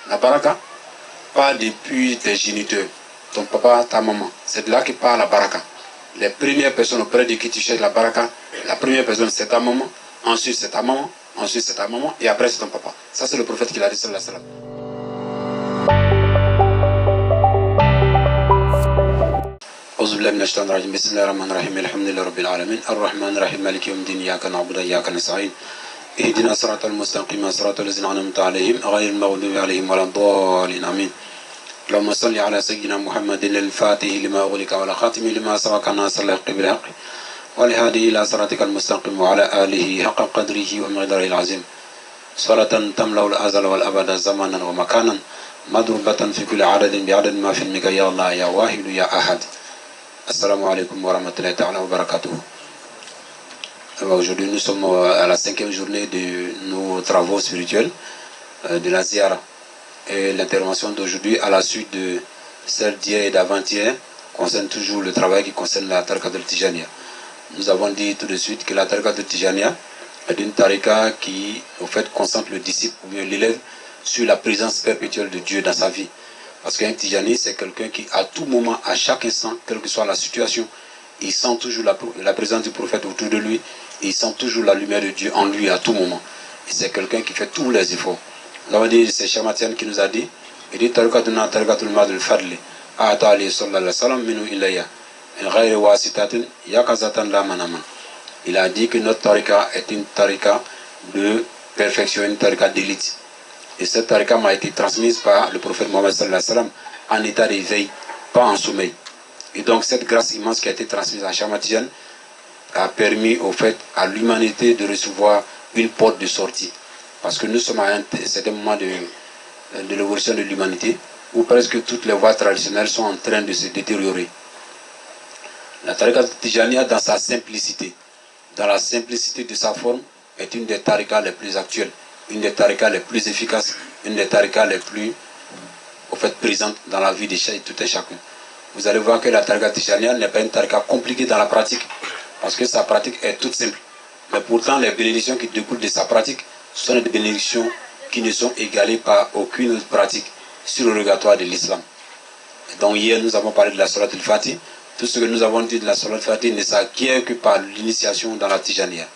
La baraka, pas depuis tes géniteurs, ton papa, ta maman. C'est de là que part la baraka. Les premières personnes auprès de qui tu cherches la baraka, la première personne c'est ta maman, ensuite c'est ta maman, ensuite c'est ta maman, et après c'est ton papa. Ça c'est le prophète qui l'a dit, sallallahu alayhi wa sallam. أعوذ بالله من الشيطان الرجيم بسم الله الرحمن الرحيم الحمد لله رب العالمين الرحمن الرحيم مالك يوم الدين إياك نعبد وإياك نستعين اهدنا الصراط المستقيم صراط الذين أنعمت عليهم غير المغضوب عليهم ولا الضالين آمين اللهم صل على سيدنا محمد الفاتح لما أغلق ولا خاتم لما سبق ناصر الحق بالحق والهادي إلى صراطك المستقيم وعلى آله حق قدره ومقداره العظيم صلاة تملأ الأزل والأبد زمانا ومكانا مضروبة في كل عدد بعدد ما في الملك يا الله يا واحد يا أحد. Assalamu alaikum wa rahmatullahi ta'ala wa barakatuh. Aujourd'hui, nous sommes à la 5e journée de nos travaux spirituels de la Ziara. Et l'intervention d'aujourd'hui, à la suite de celle d'hier et d'avant-hier, concerne toujours le travail qui concerne la Tariqa de Tijaniya. Nous avons dit tout de suite que la Tariqa de Tijaniya est une tariqa qui, au fait, concentre le disciple ou bien l'élève sur la présence perpétuelle de Dieu dans sa vie. Parce qu'un Tijani, c'est quelqu'un qui, à tout moment, à chaque instant, quelle que soit la situation, il sent toujours la présence du prophète autour de lui, il sent toujours la lumière de Dieu en lui à tout moment. Et c'est quelqu'un qui fait tous les efforts. Nous avons dit, c'est Chamatian qui nous a dit, il dit, Tarikatuna tarikatul madul fadli, a'ata alayhi sallallahu alayhi wa sallam, minu ilayya, en ghayri wasitatin, yakazatan la manaman. Il a dit que notre tariqa est une tariqa de perfection, une tariqa d'élite. Et cette tariqa m'a été transmise par le prophète Mohammed sallallahu alayhi wa sallam en état d'éveil, pas en sommeil. Et donc cette grâce immense qui a été transmise à Chamatijan a permis au fait à l'humanité de recevoir une porte de sortie. Parce que nous sommes à un certain moment de l'évolution de l'humanité où presque toutes les voies traditionnelles sont en train de se détériorer. La tariqa Tijaniya dans sa simplicité, dans la simplicité de sa forme, est une des tariqas les plus actuelles, une des tariqas les plus efficaces, une des tariqas les plus au fait présentes dans la vie de tout et chacun. Vous allez voir que la tariqa Tijaniya n'est pas une tariqa compliquée dans la pratique, parce que sa pratique est toute simple. Mais pourtant, les bénédictions qui découlent de sa pratique sont des bénédictions qui ne sont égalées par aucune autre pratique surrogatoire de l'islam. Donc hier, nous avons parlé de la Salat al-Fatih. Tout ce que nous avons dit de la Salat al-Fatih ne s'acquiert que par l'initiation dans la Tijaniya.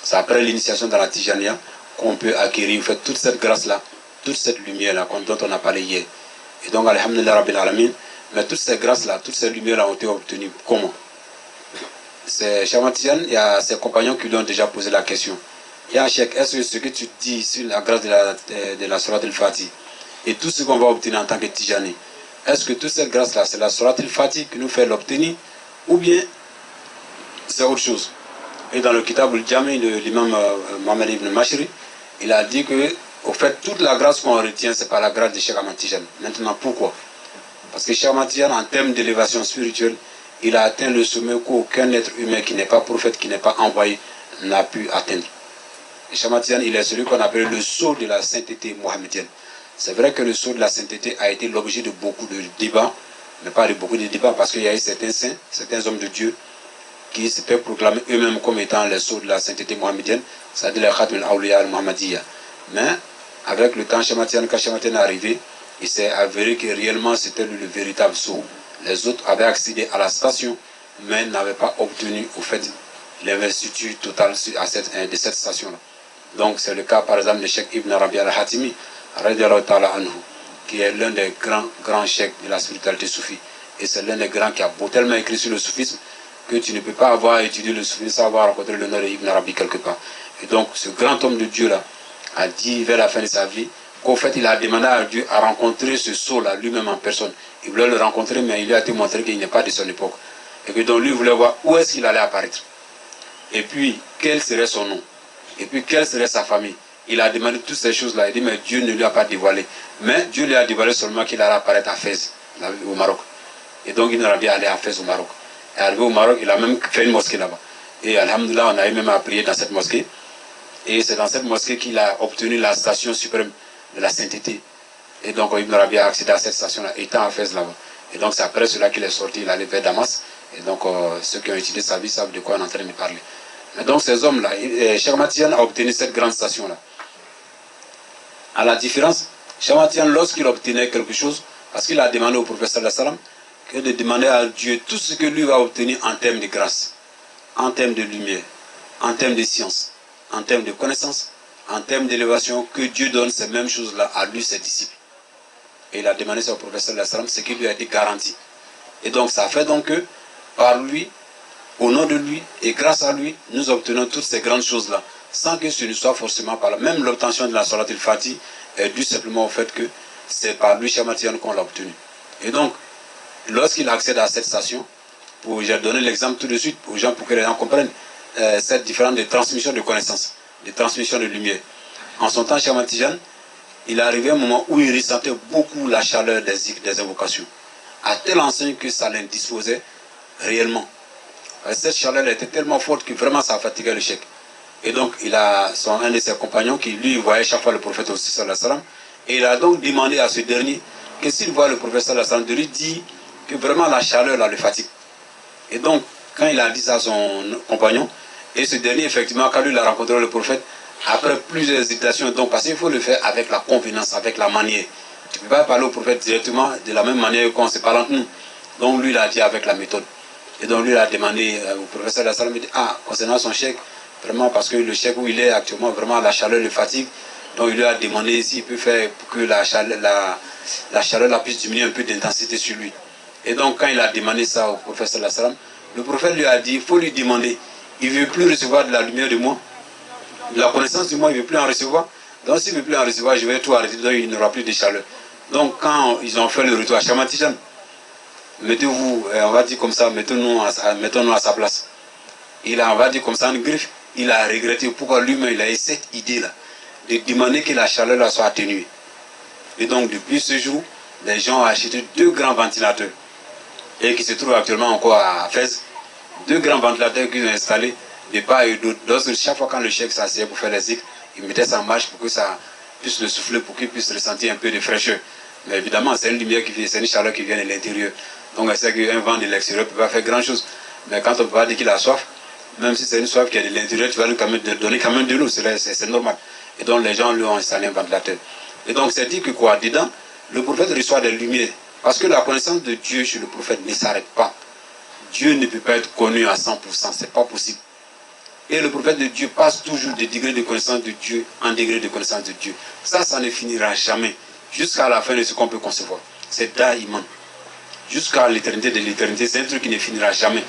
C'est après l'initiation dans la Tijaniya qu'on peut acquérir en fait, toute cette grâce-là, toute cette lumière-là dont on a parlé hier. Et donc, alhamdulillah rabbil alamin, mais toutes ces grâces-là, toutes ces lumières-là ont été obtenues comment? C'est Chamatijan, il y a ses compagnons qui lui ont déjà posé la question. Il y a un chèque, est-ce que ce que tu dis sur la grâce de la Surat al-Fatih et tout ce qu'on va obtenir en tant que Tijani, est-ce que toute cette grâce-là, c'est la Surat al-Fatih qui nous fait l'obtenir ou bien c'est autre chose? Et dans le Kitab al-Jami de l'imam Mohamed ibn Mashri, il a dit que, au fait, toute la grâce qu'on retient, c'est pas la grâce de Cheikh Ahmad Tijan. Maintenant, pourquoi? Parce que Cheikh Ahmad Tijan, en termes d'élévation spirituelle, il a atteint le sommet qu'aucun être humain qui n'est pas prophète, qui n'est pas envoyé, n'a pu atteindre. Et Cheikh Ahmad Tijan, il est celui qu'on appelle le sceau de la sainteté mohammedienne. C'est vrai que le sceau de la sainteté a été l'objet de beaucoup de débats, mais pas de beaucoup de débats, parce qu'il y a eu certains saints, certains hommes de Dieu, qui s'étaient proclamés eux-mêmes comme étant les sceaux de la sainteté mohammedienne, c'est-à-dire les Khatam al-Awliya al-Muhammadiyya. Mais avec le temps, quand Chamatijan est arrivé, il s'est avéré que réellement c'était le véritable sceau. Les autres avaient accédé à la station, mais n'avaient pas obtenu au fait l'investiture totale de cette station-là. Donc c'est le cas par exemple de Cheikh Ibn Arabi al-Hatimi, qui est l'un des grands cheikhs de la spiritualité soufie. Et c'est l'un des grands qui a tellement écrit sur le soufisme que tu ne peux pas avoir étudié le soufisme sans avoir rencontré le nom d'Ibn Arabi quelque part. Et donc ce grand homme de Dieu-là a dit vers la fin de sa vie qu'au fait il a demandé à Dieu à rencontrer ce sceau-là lui-même en personne. Il voulait le rencontrer, mais il lui a été montré qu'il n'est pas de son époque. Et que donc lui voulait voir où est-ce qu'il allait apparaître. Et puis, quel serait son nom. Et puis, quelle serait sa famille. Il a demandé toutes ces choses-là. Il dit, mais Dieu ne lui a pas dévoilé. Mais Dieu lui a dévoilé seulement qu'il allait apparaître à Fès, au Maroc. Et donc, il n'aurait bien allé à Fès au Maroc. Et arrivé au Maroc, il a même fait une mosquée là-bas. Et alhamdoulilah, on a eu même à prier dans cette mosquée. Et c'est dans cette mosquée qu'il a obtenu la station suprême de la sainteté. Et donc Ibn Arabi a accédé à cette station-là, étant à Fès là-bas. Et donc c'est après cela qu'il est sorti, il allait vers Damas. Et donc ceux qui ont étudié sa vie savent de quoi on est en train de parler. Mais donc ces hommes-là, Cheikh Ahmad Tijan a obtenu cette grande station-là. À la différence, Chamatian, lorsqu'il obtenait quelque chose, parce qu'il a demandé au prophète sallallahu alayhi wa sallam, que de demander à Dieu tout ce que lui va obtenir en termes de grâce, en termes de lumière, en termes de science, en termes de connaissance, en termes d'élévation, que Dieu donne ces mêmes choses-là à lui, ses disciples. Et il a demandé ça au prophète sallallahu alayhi wa sallam, ce qui lui a été garanti. Et donc ça fait donc que, par lui, au nom de lui, et grâce à lui, nous obtenons toutes ces grandes choses-là, sans que ce ne soit forcément par là. Même l'obtention de la Salat al-Fatih est due simplement au fait que c'est par lui, Chamatian, qu'on l'a obtenu. Et donc, lorsqu'il accède à cette station, j'ai donné l'exemple tout de suite aux gens pour que les gens comprennent cette différence de transmission de connaissances, de transmission de lumière. En son temps, Chamatian, il est arrivé un moment où il ressentait beaucoup la chaleur des invocations, à telle enseigne que ça l'indisposait réellement. Cette chaleur était tellement forte que vraiment ça fatiguait le cheikh. Et donc il a un de ses compagnons qui lui voyait chaque fois le prophète aussi sallallahu alayhi wa sallam, et il a donc demandé à ce dernier que s'il voit le prophète sallallahu alayhi wa sallam, de lui dire que vraiment la chaleur là le fatigue. Et donc quand il a dit ça à son compagnon, et ce dernier effectivement quand lui il a rencontré le prophète, après plusieurs hésitations, donc parce qu'il faut le faire avec la convenance, avec la manière. Tu ne peux pas parler au prophète directement de la même manière qu'on se parle entre nous. Donc lui il a dit avec la méthode. Et donc lui il a demandé au professeur sallallahu alayhi wa sallam, il dit, concernant son cheikh, vraiment parce que le cheikh où il est actuellement, vraiment la chaleur le fatigue. Donc il lui a demandé s'il peut faire pour que la chaleur puisse diminuer un peu d'intensité sur lui. Et donc quand il a demandé ça au professeur sallallahu alayhi wa sallam, le prophète lui a dit, il faut lui demander, il ne veut plus recevoir de la lumière de moi, de la connaissance de moi, il ne veut plus en recevoir. Donc s'il ne veut plus en recevoir, je vais tout arrêter, donc il n'aura plus de chaleur. Donc quand ils ont fait le retour à Chamatijan, mettez-vous, on va dire comme ça, mettons-nous à sa place. On va dire comme ça en griffe, il a regretté pourquoi lui-même il a eu cette idée-là, de demander que la chaleur là soit atténuée. Et donc depuis ce jour, les gens ont acheté 2 grands ventilateurs, et qui se trouvent actuellement encore à Fès, 2 grands ventilateurs qu'ils ont installés de part et d'autre. Chaque fois quand le cheikh s'asseyait pour faire les zikrs, il mettait ça en marche pour que ça puisse le souffler, pour qu'il puisse ressentir un peu de fraîcheur. Mais évidemment, c'est une lumière qui vient, c'est une chaleur qui vient de l'intérieur. Donc on sait qu'un vent de l'extérieur ne peut pas faire grand chose. Mais quand on ne peut pas dire qu'il a soif, même si c'est une soif qui est de l'intérieur, tu vas lui donner quand même de l'eau, c'est normal. Et donc les gens lui ont installé un ventilateur. Et donc c'est dit que quoi, dedans, le prophète reçoit des lumières. Parce que la connaissance de Dieu chez le prophète ne s'arrête pas. Dieu ne peut pas être connu à 100%, c'est pas possible. Et le prophète de Dieu passe toujours de degré de connaissance de Dieu en degré de connaissance de Dieu. Ça ne finira jamais. Jusqu'à la fin de ce qu'on peut concevoir. C'est daïman. Jusqu'à l'éternité de l'éternité, c'est un truc qui ne finira jamais.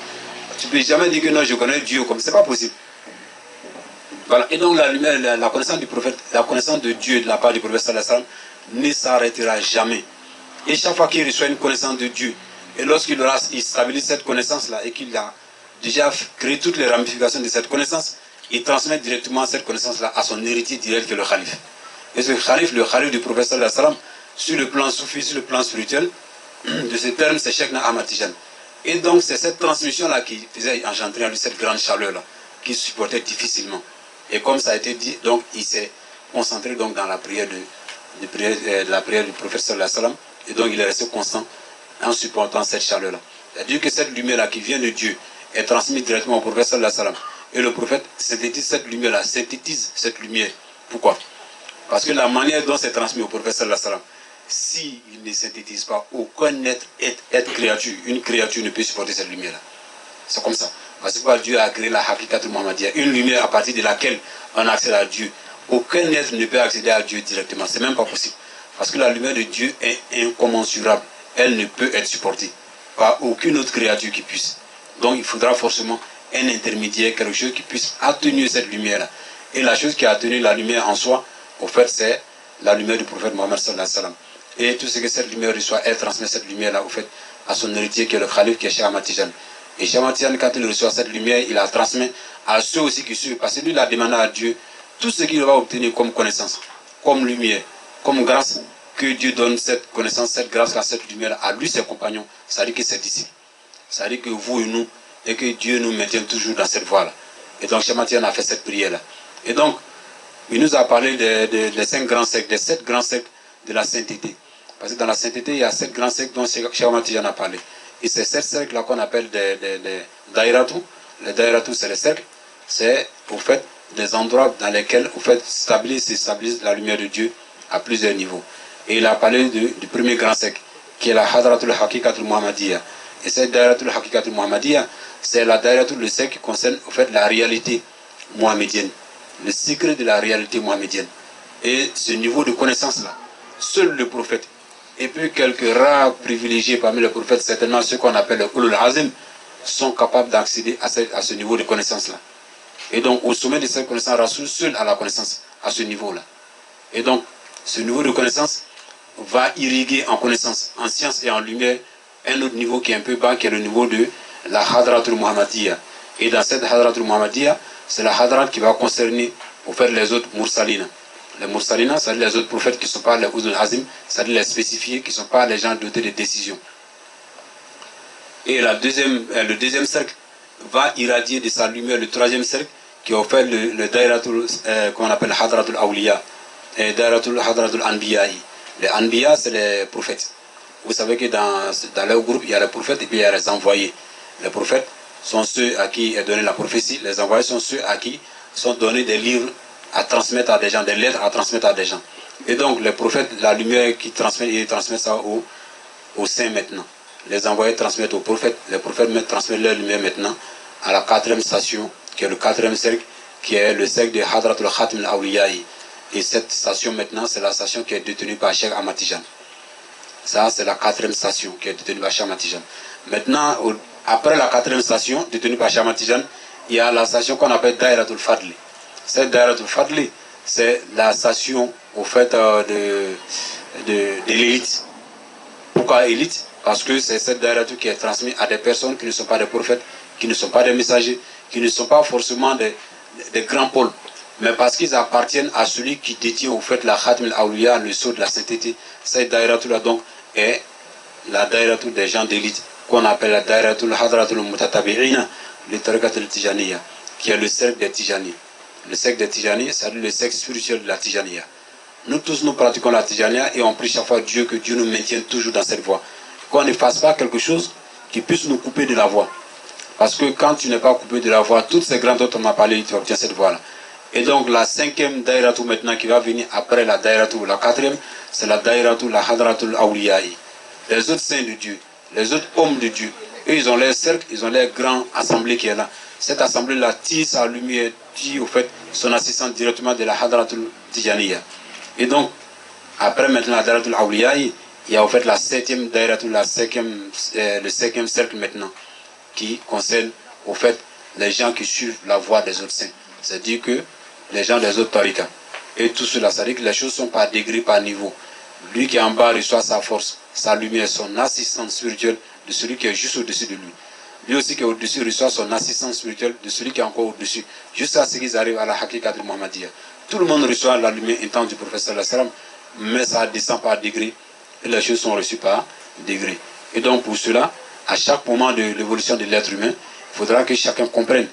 Tu ne peux jamais dire que non, je connais Dieu comme c'est pas possible. Voilà. Et donc la lumière, la connaissance du prophète, la connaissance de Dieu de la part du prophète sallallahu alayhi wa sallam ne s'arrêtera jamais. Et chaque fois qu'il reçoit une connaissance de Dieu, et lorsqu'il stabilise cette connaissance-là et qu'il a déjà créé toutes les ramifications de cette connaissance, il transmet directement cette connaissance-là à son héritier direct qui est le calife. Et ce calife, le calife du prophète sallallahu alayhi wa sallam, sur le plan soufi, sur le plan spirituel, de ce terme, c'est Cheikh Ahmad Tijan. Et donc c'est cette transmission-là qui faisait engendrer en lui cette grande chaleur-là, qu'il supportait difficilement. Et comme ça a été dit, donc il s'est concentré donc dans la prière la prière du prophète sallallahu alayhi wa sallam, et donc il est resté constant en supportant cette chaleur-là. C'est-à-dire que cette lumière-là qui vient de Dieu est transmise directement au prophète sallallahu alayhi wa sallam. Et le prophète synthétise cette lumière-là, synthétise cette lumière. Pourquoi? Parce que la manière dont c'est transmis au prophète sallallahu alayhi wa sallam, s'il ne synthétise pas, aucun être créature, une créature ne peut supporter cette lumière-là. C'est comme ça. Parce que Dieu a créé la Haqiqatul Muhammadiyya, une lumière à partir de laquelle on accède à Dieu. Aucun être ne peut accéder à Dieu directement. C'est même pas possible. Parce que la lumière de Dieu est incommensurable. Elle ne peut être supportée par aucune autre créature qui puisse. Donc il faudra forcément un intermédiaire, quelque chose qui puisse atténuer cette lumière-là. Et la chose qui a atténué la lumière en soi, au fait, c'est la lumière du prophète Mohammed sallallahu alayhi wa sallam. Et tout ce que cette lumière reçoit, elle transmet cette lumière-là, au fait, à son héritier qui est le calife, qui est Cheikh Ahmad Tijan. Et Cheikh Ahmad Tijan, quand il reçoit cette lumière, il la transmet à ceux aussi qui suivent. Parce que lui, il a demandé à Dieu tout ce qu'il va obtenir comme connaissance, comme lumière, comme grâce, que Dieu donne cette connaissance, cette grâce, cette lumière à lui, ses compagnons, ça dit que c'est disciples. Ça dit que vous et nous, et que Dieu nous maintienne toujours dans cette voie-là. Et donc, Cheikh Ahmad Tijan a fait cette prière-là. Et donc, il nous a parlé des 5 grands sectes, des 7 grands sectes de la sainteté. Parce que dans la sainteté, il y a 7 grands sectes dont Cheikh Ahmad Tijan a parlé. Et c'est 7 cercles-là qu'on appelle des daïratou. Les daïratou, c'est les cercles. C'est, au fait, des endroits dans lesquels, au fait, s'établisse la lumière de Dieu à plusieurs niveaux. Et il a parlé du premier grand cercle, qui est la Hadratul Haqiqatul Muhammadiyya. Et cette Dairatul Haqiqatul Muhammadiyya, c'est la Dairatul, le cercle qui concerne au fait la réalité mohammedienne, le secret de la réalité mohammedienne. Et ce niveau de connaissance-là, seul le prophète, et puis quelques rares privilégiés parmi les prophètes, certainement ceux qu'on appelle les Ulul Azim, sont capables d'accéder à ce niveau de connaissance-là. Et donc, au sommet de cette connaissance, Rasoul seul a la connaissance à ce niveau-là. Et donc, ce niveau de connaissance va irriguer en connaissance, en science et en lumière, un autre niveau qui est un peu bas, qui est le niveau de la Hadratul Muhammadiyya. Et dans cette Hadratul Muhammadiyya, c'est la Hadrat qui va concerner, au fait, les autres Mursalina. Les Mursalina, c'est-à-dire les autres prophètes qui ne sont pas les Ulul Azim, c'est-à-dire les spécifiés, qui ne sont pas les gens dotés de décisions. Et le deuxième cercle va irradier de sa lumière le troisième cercle, qui est offert le Dairatul, qu'on appelle Hadratul Awliya, et Dairatul Hadratul Anbiya. Les Anbiya, c'est les prophètes. Vous savez que dans leur groupe, il y a les prophètes et puis il y a les envoyés. Les prophètes sont ceux à qui est donnée la prophétie, les envoyés sont ceux à qui sont donnés des livres à transmettre à des gens, des lettres à transmettre à des gens. Et donc, les prophètes, la lumière qu'ils transmettent, ils transmettent ça aux saints maintenant. Les envoyés transmettent aux prophètes, les prophètes transmettent leur lumière maintenant à la quatrième station, qui est le quatrième cercle, qui est le cercle de Hadratul Khatim al-Awliya'i. Et cette station maintenant, c'est la station qui est détenue par Cheikh Ahmad Tijan. Ça, c'est la quatrième station qui est détenue par Cheikh Ahmad Tijan. Maintenant, après la quatrième station détenue par Cheikh Ahmad Tijan, il y a la station qu'on appelle Dairatul Fadli. Cette Dairatul Fadli, c'est la station au fait de l'élite. Pourquoi élite? Parce que c'est cette Dairatul qui est transmise à des personnes qui ne sont pas des prophètes, qui ne sont pas des messagers, qui ne sont pas forcément des grands pôles, mais parce qu'ils appartiennent à celui qui détient au fait la Khatim al-Awliya, le sceau de la sainteté. Cette Dairatul donc est la Dairatul des gens d'élite, qu'on appelle la Dairatul Hadratul Mutatabi'ina, le Tariqat al-Tijaniya, qui est le cercle des Tijani. Le cercle des Tijani, c'est-à-dire le cercle spirituel de la Tijaniya. Nous tous, nous pratiquons la Tijaniya et on prie chaque fois Dieu que Dieu nous maintienne toujours dans cette voie. Qu'on ne fasse pas quelque chose qui puisse nous couper de la voie. Parce que quand tu n'es pas coupé de la voie, toutes ces grandes dont on m'a parlé, tu obtiens cette voie-là. Et donc la cinquième Dairatou maintenant qui va venir après la Dairatou, la quatrième, c'est la Dairatou, la Hadratul Awliya'i. Les autres saints de Dieu, les autres hommes de Dieu, eux ils ont leur cercle, ils ont leur grande assemblée qui est là. Cette assemblée-là tire sa lumière, tire au fait son assistance directement de la Hadratul Tijaniya. Et donc, après maintenant la Dairatul Awliya'i, il y a au fait la septième Dairatul, le cinquième cercle maintenant, qui concerne au fait les gens qui suivent la voie des autres saints. C'est-à-dire que les gens des autres tariqas. Et tout cela, c'est-à-dire que les choses sont par degré, par niveau. Lui qui est en bas reçoit sa force, sa lumière, son assistance spirituelle de celui qui est juste au-dessus de lui. Lui aussi qui est au-dessus reçoit son assistance spirituelle de celui qui est encore au-dessus. Jusqu'à ce qu'ils arrivent à la Haqiqat al-Muhammadiyya. Tout le monde reçoit la lumière intense du prophète sallam, mais ça descend par degré et les choses sont reçues par degré. Et donc pour cela, à chaque moment de l'évolution de l'être humain, il faudra que chacun comprenne.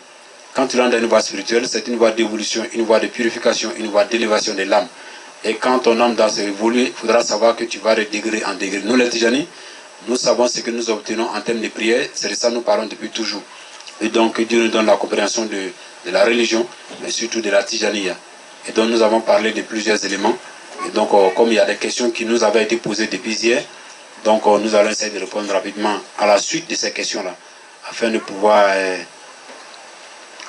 Quand tu rentres dans une voie spirituelle, c'est une voie d'évolution, une voie de purification, une voie d'élévation de l'âme. Et quand ton âme doit s'évoluer, il faudra savoir que tu vas de degré en degré. Nous les Tijani, nous savons ce que nous obtenons en termes de prière, c'est de ça que nous parlons depuis toujours. Et donc Dieu nous donne la compréhension de la religion, mais surtout de la Tijaniya. Et donc nous avons parlé de plusieurs éléments. Et donc comme il y a des questions qui nous avaient été posées depuis hier, donc nous allons essayer de répondre rapidement à la suite de ces questions-là, afin de pouvoir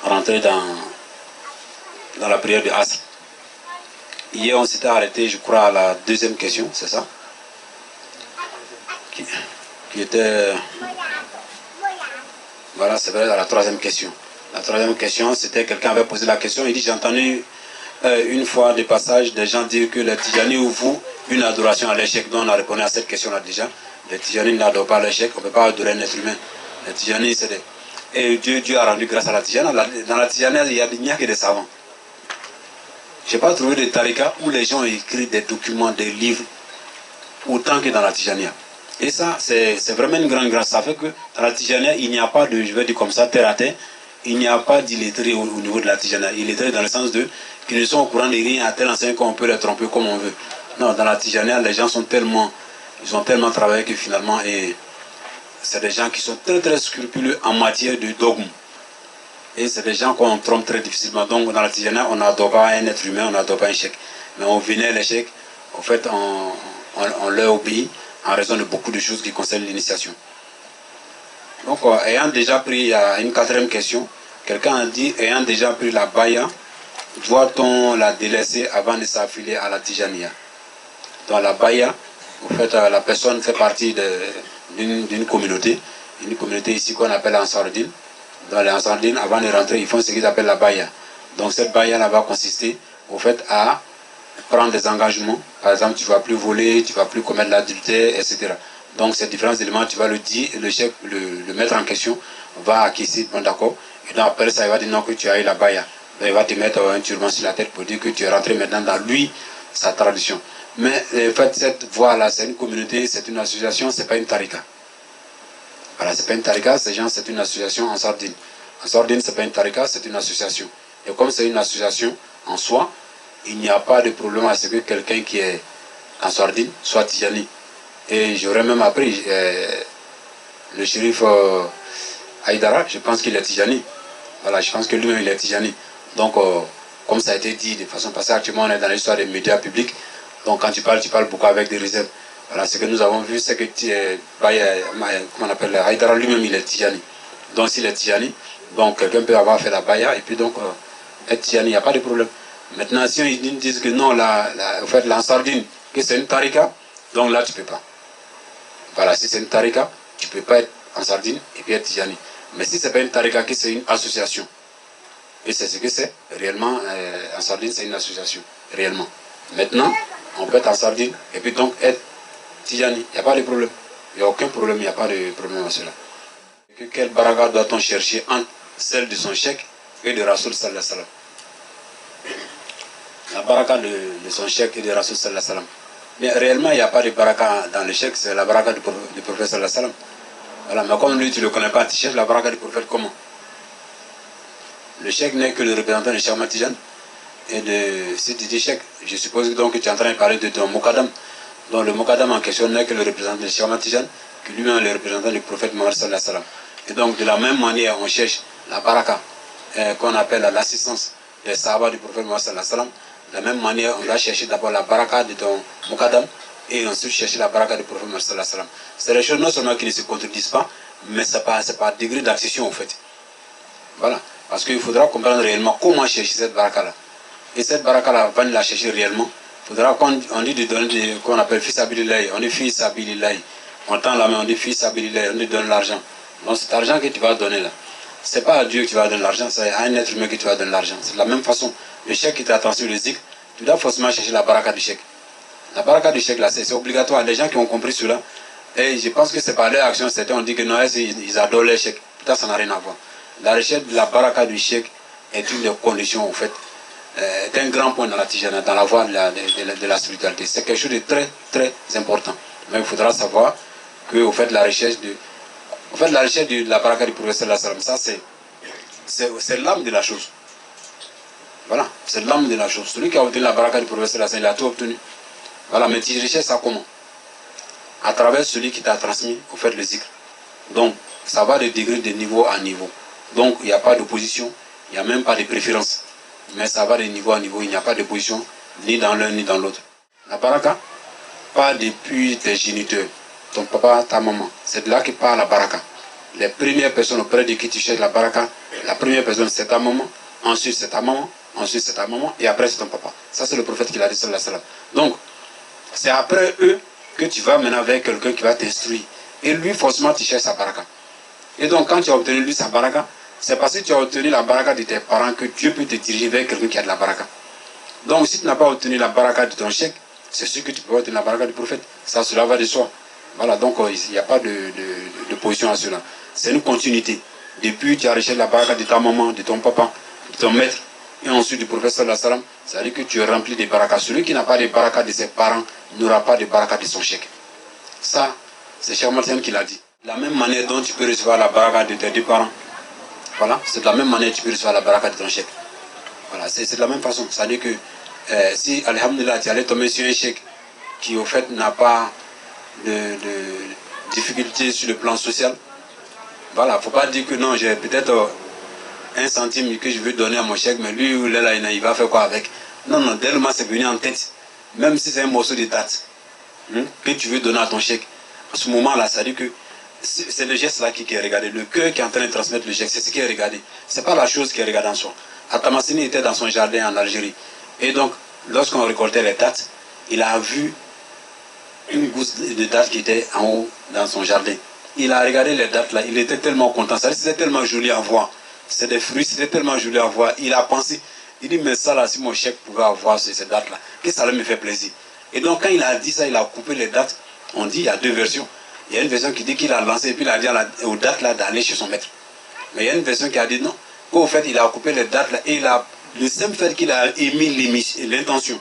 rentrer dans la prière de Asr. Hier on s'était arrêté, je crois, à la deuxième question, c'est ça? Qui était... Voilà, c'est vrai, dans la troisième question. La troisième question, c'était quelqu'un avait posé la question, il dit, j'ai entendu une fois des passages des gens dire que les Tijani ouvrent une adoration à l'échec. Donc on a répondu à cette question-là déjà. Les Tijani n'adorent pas l'échec, on ne peut pas adorer un être humain. Les Tijani, c'est des... Et Dieu a rendu grâce à la Tijani. Dans la Tijani, il n'y a que des savants. Je n'ai pas trouvé de tariqa où les gens ont écrit des documents, des livres, autant que dans la Tijani. Et ça, c'est vraiment une grande grâce. Ça fait que dans la Tijani, il n'y a pas de, je vais dire comme ça, terre à terre, il n'y a pas d'illettrés au niveau de la Tijani. Illettrés dans le sens de qu'ils ne sont au courant de rien à tel enseignant qu'on peut les tromper comme on veut. Non, dans la Tijani, les gens sont tellement, ils ont tellement travaillé que finalement, c'est des gens qui sont très très scrupuleux en matière de dogme. Et c'est des gens qu'on trompe très difficilement. Donc dans la Tijani, on n'adore pas un être humain, on n'adore pas un chèque. Mais on vénère l'échec. En fait, on leur obéit en raison de beaucoup de choses qui concernent l'initiation. Donc, ayant déjà pris, il y a une quatrième question. Quelqu'un a dit, ayant déjà pris la baya, doit-on la délaisser avant de s'affilier à la Tijaniya? Dans la baya, en fait, la personne fait partie d'une communauté, une communauté ici qu'on appelle Ansardine. Dans les Ansardines, avant de rentrer, ils font ce qu'ils appellent la baya. Donc cette baya-là va consister au fait à prendre des engagements. Par exemple, tu ne vas plus voler, tu ne vas plus commettre l'adultère, etc. Donc ces différents éléments, tu vas le dire, le chef, le maître en question va acquiescer, bon d'accord. Et donc après ça, il va dire non que tu as eu la baya. Donc, il va te mettre un turban sur la tête pour dire que tu es rentré maintenant dans lui, sa tradition. Mais en fait, cette voie-là, c'est une communauté, c'est une association, c'est pas une tarika. Voilà, c'est pas une tarika, ces gens, c'est une association en sardine. En sardine, c'est pas une tarika, c'est une association. Et comme c'est une association en soi, il n'y a pas de problème à ce que quelqu'un qui est en sardine soit tijani. Et j'aurais même appris, le shérif Haïdara, je pense qu'il est tijani. Voilà, je pense que lui-même, il est tijani. Donc, comme ça a été dit de façon passée, actuellement, on est dans l'histoire des médias publics. Donc, quand tu parles beaucoup avec des réserves. Voilà, ce que nous avons vu, c'est que, comment on appelle, Haïdara lui-même, il est tijani. Donc, s'il est tijani, donc quelqu'un peut avoir fait la baya et puis donc être tijani, il n'y a pas de problème. Maintenant, si ils disent que non, en fait, l'ensardine, que c'est une tarika, donc là, tu ne peux pas. Voilà, si c'est une tarika, tu ne peux pas être en sardine et puis être tijani. Mais si ce n'est pas une tarika, que c'est une association. Et c'est ce que c'est, réellement, en sardine, c'est une association, réellement. Maintenant, on peut être en sardine et puis donc être tijani, il n'y a pas de problème. Il n'y a aucun problème, il n'y a pas de problème à cela. Quelle baraka doit-on chercher entre celle de son cheikh et de Rasoul sallallahu alayhi wa sallam? La baraka de son cheikh et de Rasoul sallallahu alayhi wa sallam. Mais réellement, il n'y a pas de baraka dans le cheikh, c'est la baraka du prophète sallallahu alayhi wa sallam. Voilà, mais comme lui, tu ne le connais pas, tu cherches la baraka du prophète comment? Le cheikh n'est que le représentant de Cheikh Ahmad Tidiane. Et si tu dis cheikh, je suppose donc que tu es en train de parler de ton Mokadam. Donc le Mokadam en question n'est que le représentant de Cheikh Ahmad Tidiane, qui lui-même est le représentant du prophète Mohammed sallallahu alayhi wa sallam. Et donc de la même manière, on cherche la baraka, qu'on appelle l'assistance des sahaba du prophète Mohammed sallallahu alayhi wa sallam. De la même manière, on va chercher d'abord la baraka de ton Mokadam, et ensuite chercher la baraka du prophète Mohammed sallallahu alayhi wa sallam. C'est des choses non seulement qui ne se contredisent pas, mais c'est par degré d'accession en fait. Voilà. Parce qu'il faudra comprendre réellement comment chercher cette baraka-là. Et cette baraka-là, va la chercher réellement. Il faudra qu'on dit de donner qu'on appelle fils abilillahi. On dit fils abilillahi. On tend la main, on dit fils abilillahi. On dit donne l'argent. Donc cet argent que tu vas donner là, c'est pas à Dieu que tu vas donner l'argent, c'est à un être humain que tu vas donner l'argent. C'est de la même façon. Le chèque qui t'attend sur le zik, tu dois forcément chercher la baraka du chèque. La baraka du chèque là, c'est obligatoire. Les gens qui ont compris cela, et je pense que c'est par leur action, certains ont dit que non, ils adorent les chèques. Putain, ça n'a rien à voir. La recherche de la baraka du chèque est une des conditions, en fait, est un grand point dans la tijana, dans la voie de la spiritualité. C'est quelque chose de très, très important. Mais il faudra savoir que, au fait, la recherche de la baraka du prophète sallallahu alayhi wa sallam, ça, c'est l'âme de la chose. Voilà, c'est l'âme de la chose. Celui qui a obtenu la baraka du prophète sallallahu alayhi wa sallam, il a tout obtenu. Voilà, mais tu recherches ça comment? À travers celui qui t'a transmis, au fait, le zikr. Donc, ça va de degré de niveau à niveau. Donc, il n'y a pas d'opposition, il n'y a même pas de préférence. Mais ça va de niveau à niveau, il n'y a pas d'opposition, ni dans l'un ni dans l'autre. La baraka, pas depuis tes géniteurs, ton papa, ta maman. C'est de là que part la baraka. Les premières personnes auprès de qui tu cherches la baraka, la première personne c'est ta maman, ensuite c'est ta maman, ensuite c'est ta maman, et après c'est ton papa. Ça c'est le prophète qui l'a dit sallallahu alayhi wa sallam. Donc, c'est après eux que tu vas maintenant avec quelqu'un qui va t'instruire. Et lui, forcément, tu cherches sa baraka. Et donc, quand tu as obtenu lui sa baraka, c'est parce que tu as obtenu la baraka de tes parents que Dieu peut te diriger vers quelqu'un qui a de la baraka. Donc, si tu n'as pas obtenu la baraka de ton chèque, c'est sûr que tu peux obtenir la baraka du prophète. Ça, cela va de soi. Voilà, donc il n'y a pas de position à cela. C'est une continuité. Depuis, tu as recherché la baraka de ta maman, de ton papa, de ton maître, et ensuite du prophète sallallahu alayhi wa sallam. Ça veut dire que tu es rempli de baraka. Celui qui n'a pas de baraka de ses parents n'aura pas de baraka de son chèque. Ça, c'est Cheikh Ahmad qui l'a dit. De la même manière dont tu peux recevoir la baraka de tes deux parents, voilà, c'est de la même manière que tu peux recevoir la baraka de ton chèque. Voilà, c'est de la même façon. C'est-à-dire que si, alhamdulillah, tu allais tomber sur un chèque qui, au fait, n'a pas de difficulté sur le plan social, voilà, il ne faut pas dire que non, j'ai peut-être un centime que je veux donner à mon chèque, mais lui ou là, il va faire quoi avec? Non, non, dès le mois, c'est venu en tête. Même si c'est un morceau de date. que tu veux donner à ton chèque. À ce moment-là, ça dit que c'est le geste là qui est regardé. Le cœur qui est en train de transmettre le geste, c'est ce qui est regardé. Ce n'est pas la chose qui est regardée en soi. Atamassini était dans son jardin en Algérie. Et donc, lorsqu'on récoltait les dattes, il a vu une gousse de dattes qui était en haut dans son jardin. Il a regardé les dattes là, il était tellement content. C'était tellement joli à voir. C'est des fruits, c'était tellement joli à voir. Il a pensé, il dit, mais ça là, si mon chèque pouvait avoir ces dattes là, que ça allait me faire plaisir. Et donc, quand il a dit ça, il a coupé les dattes. On dit, il y a deux versions. Il y a une version qui dit qu'il a lancé et puis il a dit aux dates là d'aller chez son maître. Mais il y a une version qui a dit non, qu'au fait il a coupé les dates là et le simple fait qu'il a émis l'intention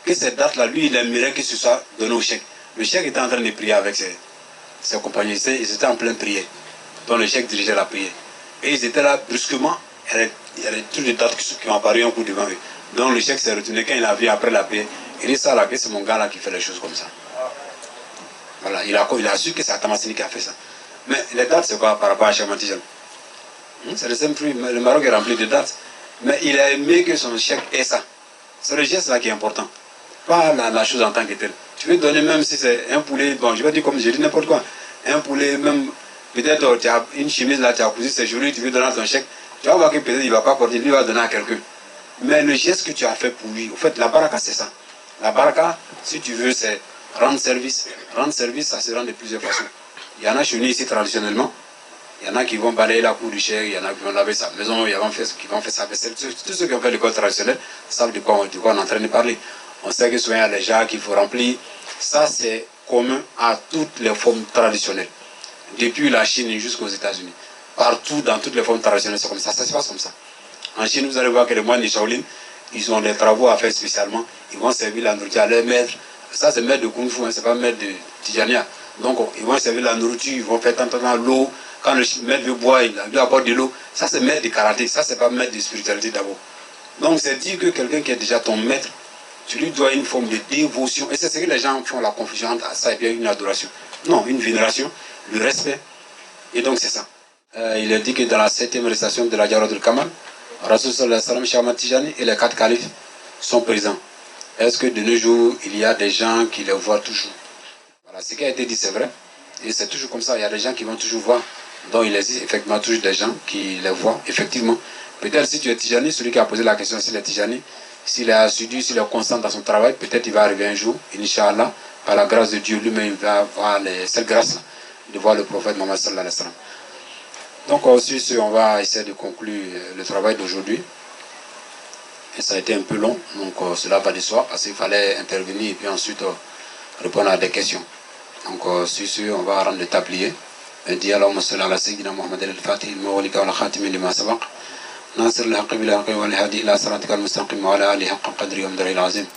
que ces dates là, lui il aimerait que ce soit donné au chèque. Le chèque était en train de prier avec ses compagnons, ils étaient en pleine prière. Donc le chèque dirigeait la prière. Et ils étaient là brusquement, il y avait toutes les dates qui ont apparu un coup devant eux. Donc le chèque s'est retourné quand il a vu après la prière. Il dit ça là, que c'est mon gars là qui fait les choses comme ça. Voilà, il a su que c'est Atamassini qui a fait ça. Mais les dates, c'est quoi par rapport à Cheikh Ahmed Tidiane? C'est le simple fruit. Le Maroc est rempli de dates. Mais il a aimé que son chèque ait ça. C'est le geste là qui est important. Pas la chose en tant que telle. Tu veux donner même si c'est un poulet, bon, je vais dire comme je dis n'importe quoi. Un poulet, même, peut-être tu as une chemise là, tu as cousu, c'est joli, tu veux donner ton chèque. Tu vas voir que peut-être il ne va pas porter, lui il va donner à quelqu'un. Mais le geste que tu as fait pour lui, au fait, la baraka c'est ça. La baraka, si tu veux, c'est rendre service. Rendre service, ça se rend de plusieurs façons. Il y en a chez nous ici traditionnellement. Il y en a qui vont balayer la cour du chèque, il y en a qui vont laver sa maison, il y en a qui vont faire sa vaisselle. Tous ceux qui ont fait l'école traditionnelle savent de quoi on est en train de parler. On sait que souvent il y a les gens qu'il faut remplir. Ça, c'est commun à toutes les formes traditionnelles. Depuis la Chine jusqu'aux États-Unis. Partout, dans toutes les formes traditionnelles, c'est comme ça. Ça se passe comme ça. En Chine, vous allez voir que les moines de Shaolin, ils ont des travaux à faire spécialement. Ils vont servir la nourriture à leur maître. Ça, c'est maître de Kung Fu, hein, c'est pas maître de Tijania. Donc, ils vont servir la nourriture, ils vont faire tant l'eau. Quand le maître veut boire, il lui apporte de l'eau. Ça, c'est maître de karaté. Ça, c'est pas maître de spiritualité d'abord. Donc, c'est dire que quelqu'un qui est déjà ton maître, tu lui dois une forme de dévotion. Et c'est ce que les gens font la confusion entre ça et bien une adoration. Non, une vénération, le respect. Et donc, c'est ça. Il est dit que dans la 7e récitation de la Jawharatul Kamal, Rasul sallallahu alayhi wa sallam, Cheikh Ahmad Tijani et les 4 califes sont présents. Est-ce que de nos jours, il y a des gens qui les voient toujours? Voilà, ce qui a été dit, c'est vrai. Et c'est toujours comme ça. Il y a des gens qui vont toujours voir. Donc, il existe effectivement toujours des gens qui les voient, effectivement. Peut-être si tu es Tijani, celui qui a posé la question, s'il est Tijani, s'il est assidu, s'il est constant dans son travail, peut-être il va arriver un jour, Inch'Allah, par la grâce de Dieu, lui-même, il va avoir cette grâce de voir le prophète Mohammed sallallahu alayhi wa sallam. Donc, aussi, on va essayer de conclure le travail d'aujourd'hui. Et ça a été un peu long, donc cela va de soi, parce qu'il fallait intervenir et puis ensuite répondre à des questions. Donc, sur ce, on va rendre le tablier. dit Allahumma salli ala sayyidina Muhammad al-Fatih al-Mawlika wal-Khatim lima sabaq. ناصر الحق بالحق والهادي إلى صراطك المستقيم وعلى آله حق قدره ومقداره العظيم